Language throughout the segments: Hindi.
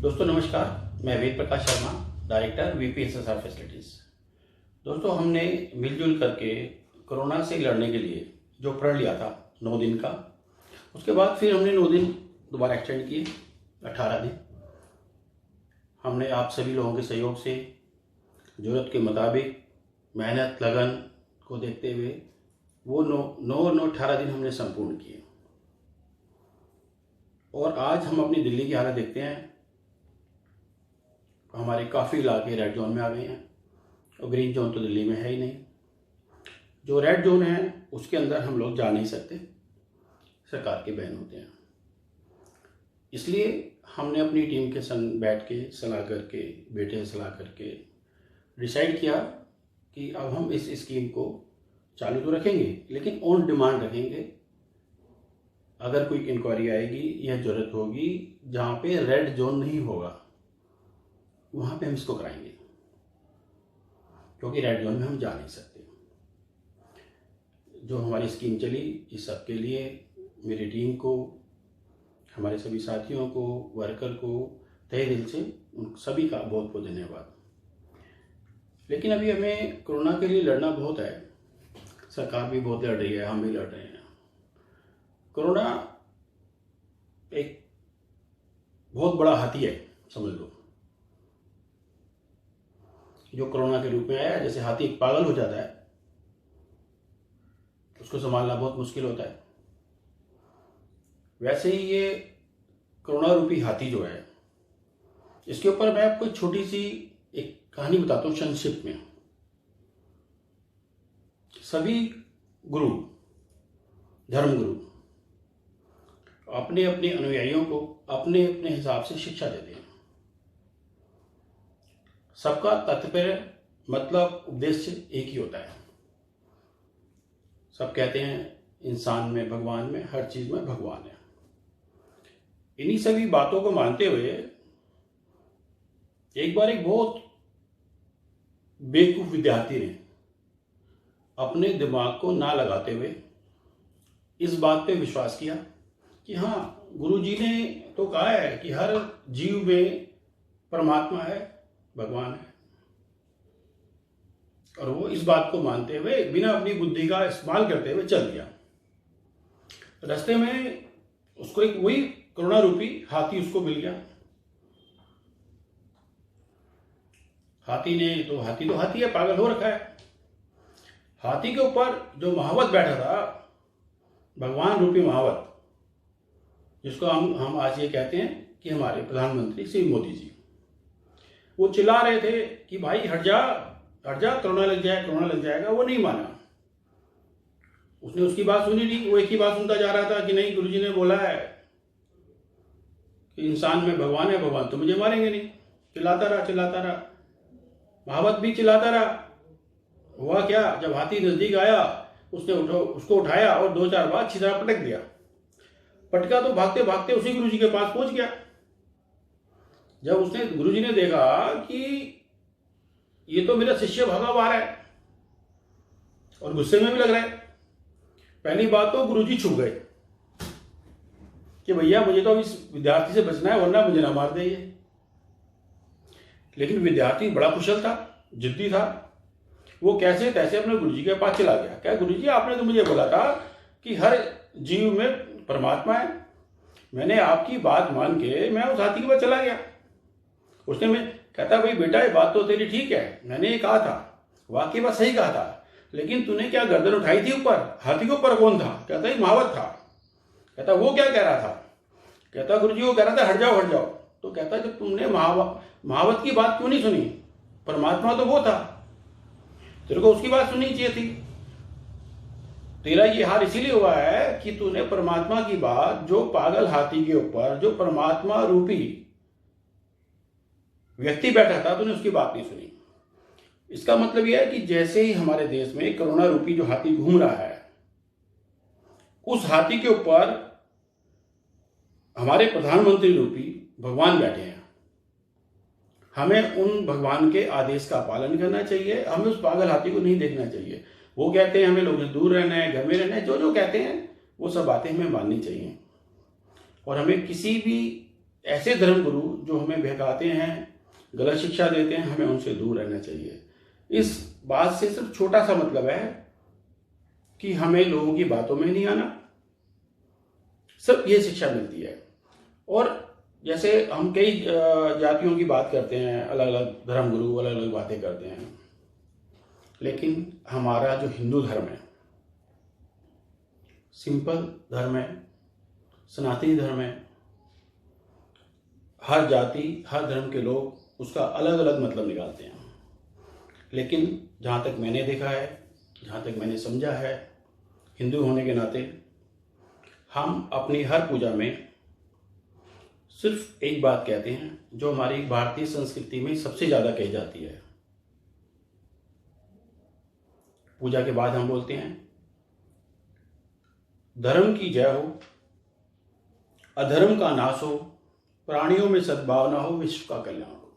दोस्तों नमस्कार, मैं Ved Prakash Sharma, director VPSSR facilities. दोस्तों हमने मिलजुल करके कोरोना से लड़ने के लिए जो प्रण लिया था 9 दिन का, उसके बाद फिर हमने 9 दिन दोबारा एक्सटेंड किए 18 दिन। हमने आप सभी लोगों के सहयोग से ज़रूरत के मुताबिक मेहनत लगन को देखते हुए वो 18 दिन हमने संपूर्ण किए। और आज हम अपनी दिल्ली की हालत देखते हैं, हमारे काफ़ी इलाके रेड जोन में आ गए हैं और ग्रीन जोन तो दिल्ली में है ही नहीं। जो रेड जोन है उसके अंदर हम लोग जा नहीं सकते, सरकार के बैन होते हैं। इसलिए हमने अपनी टीम के संग बैठ के सलाह करके, बेटे से सलाह करके डिसाइड किया कि अब हम इस स्कीम को चालू तो रखेंगे लेकिन ऑन डिमांड रखेंगे। अगर कोई इंक्वायरी आएगी या ज़रूरत होगी जहाँ पे रेड जोन नहीं होगा वहाँ पे हम इसको कराएंगे, क्योंकि रेड जोन में हम जा नहीं सकते। जो हमारी स्कीम चली इस सब के लिए मेरी टीम को, हमारे सभी साथियों को, वर्कर को तहे दिल से उन सभी का बहुत बहुत धन्यवाद। लेकिन अभी हमें कोरोना के लिए लड़ना बहुत है, सरकार भी बहुत लड़ रही है, हम भी लड़ रहे हैं। कोरोना एक बहुत बड़ा हाथी है, समझ लो, जो कोरोना के रूप में आया। जैसे हाथी एक पागल हो जाता है, उसको संभालना बहुत मुश्किल होता है, वैसे ही ये कोरोना रूपी हाथी जो है, इसके ऊपर मैं आपको छोटी सी एक कहानी बताता हूँ संक्षिप्त में। सभी गुरु, धर्मगुरु अपने अपने अनुयायियों को अपने अपने हिसाब से शिक्षा देते हैं। सबका तात्पर्य, मतलब, उद्देश्य एक ही होता है। सब कहते हैं इंसान में भगवान में, हर चीज में भगवान है। इन्हीं सभी बातों को मानते हुए एक बार एक बहुत बेवकूफ विद्यार्थी ने अपने दिमाग को ना लगाते हुए इस बात पे विश्वास किया कि हाँ, गुरुजी ने तो कहा है कि हर जीव में परमात्मा है, भगवान है। और वो इस बात को मानते हुए बिना अपनी बुद्धि का इस्तेमाल करते हुए चल दिया। रास्ते में उसको एक वही कोरोना रूपी हाथी उसको मिल गया। हाथी है, पागल हो रखा है। हाथी के ऊपर जो महावत बैठा था, भगवान रूपी महावत, जिसको हम आज ये कहते हैं कि हमारे प्रधानमंत्री श्री मोदी जी, वो चिल्ला रहे थे कि भाई हट जा, कोरोना लग जाएगा। वो नहीं माना, उसने उसकी बात सुनी नहीं। वो एक ही बात सुनता जा रहा था कि नहीं, गुरुजी ने बोला है कि इंसान में भगवान है, भगवान तो मुझे मारेंगे नहीं। चिल्लाता रहा, महावत भी चिल्लाता रहा। हुआ क्या, जब हाथी नजदीक आया उसने उसको उठाया और 2-4 बार अच्छी तरह पटक दिया। पटका तो भागते भागते उसी गुरुजी के पास पहुंच गया। जब उसने, गुरुजी ने देखा कि ये तो मेरा शिष्य भागा हुआ है और गुस्से में भी लग रहा है, पहली बात तो गुरुजी छुप गए कि भैया मुझे तो इस विद्यार्थी से बचना है, वरना मुझे ना मार दे ये। लेकिन विद्यार्थी बड़ा कुशल था, जिद्दी था। वो कैसे तैसे अपने गुरुजी के पास चला गया। क्या गुरुजी, आपने तो मुझे बोला था कि हर जीव में परमात्मा है। मैंने आपकी बात मान के मैं उस हाथी के पास चला गया। उसने मैं कहता, भाई बेटा, ये बात तो तेरी ठीक है, मैंने ये कहा था, वाकई बात सही कहा था, लेकिन तूने क्या गर्दन उठाई थी ऊपर? हाथी के ऊपर कौन था? कहता ही महावत था। कहता वो क्या कह रहा था? कहता गुरुजी वो कह रहा था हट जाओ। तो कहता जब तुमने महावत की बात क्यों नहीं सुनी? परमात्मा तो वो था, तेरे को उसकी बात सुननी चाहिए थी। तेरा ये हाल इसीलिए हुआ है कि तूने परमात्मा की बात, जो पागल हाथी के ऊपर जो परमात्मा रूपी व्यक्ति बैठा था, तूने उसकी बात नहीं सुनी। इसका मतलब यह है कि जैसे ही हमारे देश में कोरोना रूपी जो हाथी घूम रहा है, उस हाथी के ऊपर हमारे प्रधानमंत्री रूपी भगवान बैठे हैं। हमें उन भगवान के आदेश का पालन करना चाहिए। हमें उस पागल हाथी को नहीं देखना चाहिए। वो कहते हैं हमें लोगों से दूर रहना है, घर में रहना है, जो जो कहते हैं वो सब बातें हमें माननी चाहिए। और हमें किसी भी ऐसे धर्मगुरु जो हमें बहकाते हैं, गलत शिक्षा देते हैं, हमें उनसे दूर रहना चाहिए। इस बात से सिर्फ छोटा सा मतलब है कि हमें लोगों की बातों में नहीं आना, सिर्फ ये शिक्षा मिलती है। और जैसे हम कई जातियों की बात करते हैं, अलग अलग धर्मगुरु अलग अलग बातें करते हैं, लेकिन हमारा जो हिंदू धर्म है, सिंपल धर्म है, सनातनी धर्म है, हर जाति हर धर्म के लोग उसका अलग अलग मतलब निकालते हैं। लेकिन जहाँ तक मैंने देखा है, जहाँ तक मैंने समझा है, हिंदू होने के नाते हम अपनी हर पूजा में सिर्फ एक बात कहते हैं जो हमारी भारतीय संस्कृति में सबसे ज़्यादा कही जाती है। पूजा के बाद हम बोलते हैं, धर्म की जय हो, अधर्म का नाश हो, प्राणियों में सद्भावना हो, विश्व का कल्याण हो।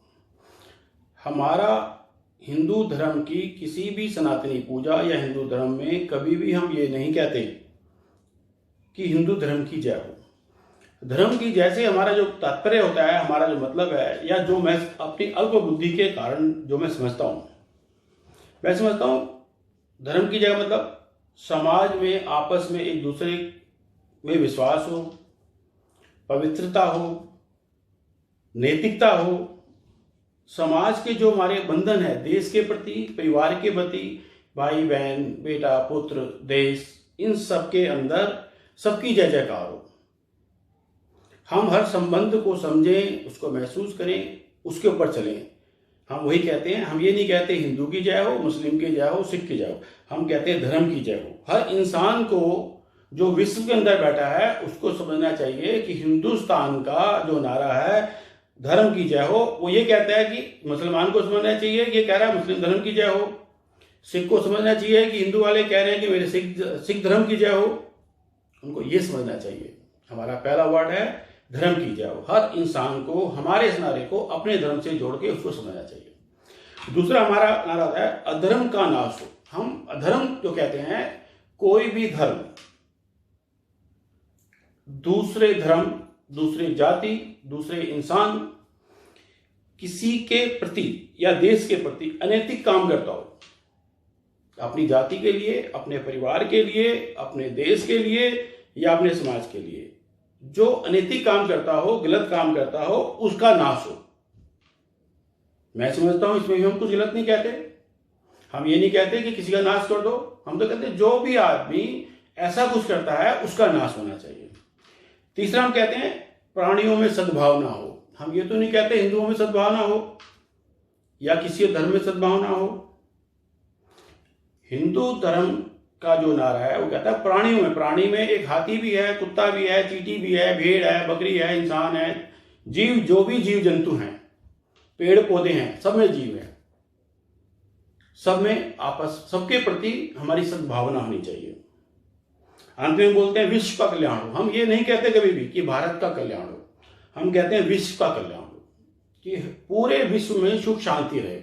हमारा हिंदू धर्म की किसी भी सनातनी पूजा या हिंदू धर्म में कभी भी हम ये नहीं कहते कि हिंदू धर्म की जय हो। धर्म की जय से हमारा जो तात्पर्य होता है, हमारा जो मतलब है, या जो मैं अपनी अल्प बुद्धि के कारण जो मैं समझता हूँ धर्म की जय मतलब समाज में आपस में एक दूसरे में विश्वास हो, पवित्रता हो, नैतिकता हो, समाज के जो हमारे बंधन है देश के प्रति, परिवार के प्रति, भाई बहन, बेटा पुत्र, देश, इन सब के अंदर सबकी जय जयकार हो। हम हर संबंध को समझें, उसको महसूस करें, उसके ऊपर चलें। हम वही कहते हैं, हम ये नहीं कहते हिंदू की जय हो, मुस्लिम की जय हो, सिख की जय हो, हम कहते हैं धर्म की जय हो। हर इंसान को जो विश्व के अंदर बैठा है उसको समझना चाहिए कि हिंदुस्तान का जो नारा है धर्म की जय हो, वो ये कहता है कि मुसलमान को समझना चाहिए ये कह रहा है मुस्लिम धर्म की जय हो, सिख को समझना चाहिए कि हिंदू वाले कह रहे हैं कि मेरे सिख धर्म की जय हो। उनको ये समझना चाहिए हमारा पहला वर्ड है धर्म की जय हो। हर इंसान को हमारे इस नारे को अपने धर्म से जोड़ के उसको समझना चाहिए। दूसरा हमारा नारा है अधर्म का नाश हो। हम अधर्म जो कहते हैं, कोई भी धर्म दूसरे धर्म, दूसरे जाति, दूसरे इंसान, किसी के प्रति या देश के प्रति अनैतिक काम करता हो, अपनी जाति के लिए, अपने परिवार के लिए, अपने देश के लिए या अपने समाज के लिए जो अनैतिक काम करता हो, गलत काम करता हो, उसका नाश हो। मैं समझता हूं इसमें भी हम कुछ गलत नहीं कहते। हम ये नहीं कहते कि किसी का नाश कर दो, हम तो कहते जो भी आदमी ऐसा कुछ करता है उसका नाश होना चाहिए। तीसरा हम कहते हैं प्राणियों में सद्भावना हो। हम ये तो नहीं कहते हिंदुओं में सद्भावना हो या किसी धर्म में सद्भावना हो। हिंदू धर्म का जो नारा है वो कहता है प्राणियों में। प्राणी में एक हाथी भी है, कुत्ता भी है, चींटी भी है, भेड़ है, बकरी है, इंसान है, जीव, जो भी जीव जंतु हैं, पेड़ पौधे हैं, सब में जीव है। सब में आपस, सबके प्रति हमारी सद्भावना होनी चाहिए। अंत में बोलते हैं विश्व का कल्याण हो। हम ये नहीं कहते कभी भी कि भारत का कल्याण हो, हम कहते हैं विश्व का कल्याण हो, कि पूरे विश्व में सुख शांति रहे।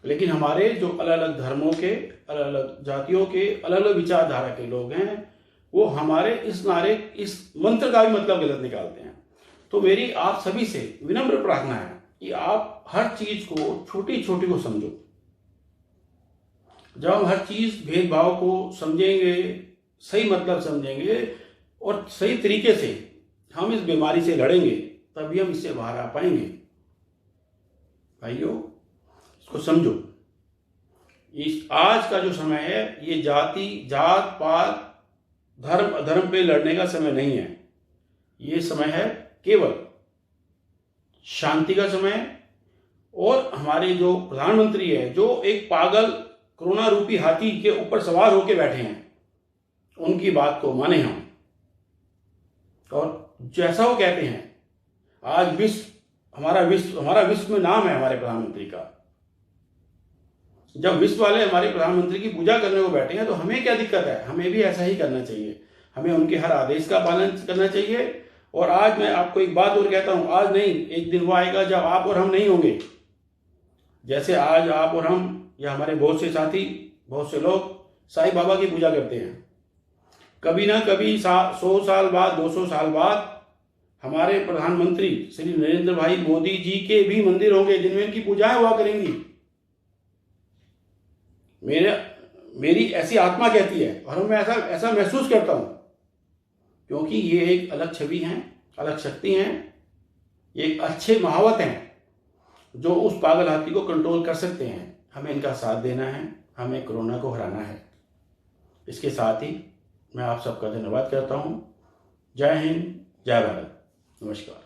लेकिन हमारे जो अलग अलग धर्मों के, अलग अलग जातियों के, अलग अलग विचारधारा के लोग हैं, वो हमारे इस नारे, इस मंत्र का भी मतलब गलत निकालते हैं। तो मेरी आप सभी से विनम्र प्रार्थना है कि आप हर चीज को, छोटी छोटी को समझो। जब हम हर चीज भेदभाव को समझेंगे, सही मतलब समझेंगे और सही तरीके से हम इस बीमारी से लड़ेंगे, तभी हम इससे बाहर आ पाएंगे। भाइयों, इसको समझो। इस आज का जो समय है, ये जाति, जात पात, धर्म अधर्म पे लड़ने का समय नहीं है। ये समय है केवल शांति का समय है। और हमारे जो प्रधानमंत्री है, जो एक पागल कोरोना रूपी हाथी के ऊपर सवार होकर बैठे हैं, उनकी बात को माने हम। और जैसा वो कहते हैं, आज हमारा विश्व में नाम है हमारे प्रधानमंत्री का। जब विश्व वाले हमारे प्रधानमंत्री की पूजा करने को बैठे हैं तो हमें क्या दिक्कत है? हमें भी ऐसा ही करना चाहिए। हमें उनके हर आदेश का पालन करना चाहिए। और आज मैं आपको एक बात और कहता हूं, आज नहीं, एक दिन वो आएगा जब आप और हम नहीं होंगे। जैसे आज आप और हम या हमारे बहुत से साथी, बहुत से लोग साईं बाबा की पूजा करते हैं, कभी ना कभी 100 साल बाद, 200 साल बाद हमारे प्रधानमंत्री श्री नरेंद्र भाई मोदी जी के भी मंदिर होंगे जिनमें इनकी पूजाएं हुआ करेंगी। मेरी ऐसी आत्मा कहती है और मैं ऐसा महसूस करता हूं, क्योंकि ये एक अलग छवि हैं, अलग शक्ति हैं, ये एक अच्छे महावत हैं जो उस पागल हाथी को कंट्रोल कर सकते हैं। हमें इनका साथ देना है, हमें कोरोना को हराना है। इसके साथ ही मैं आप सबका धन्यवाद करता हूं। जय हिंद, जय भारत, नमस्कार।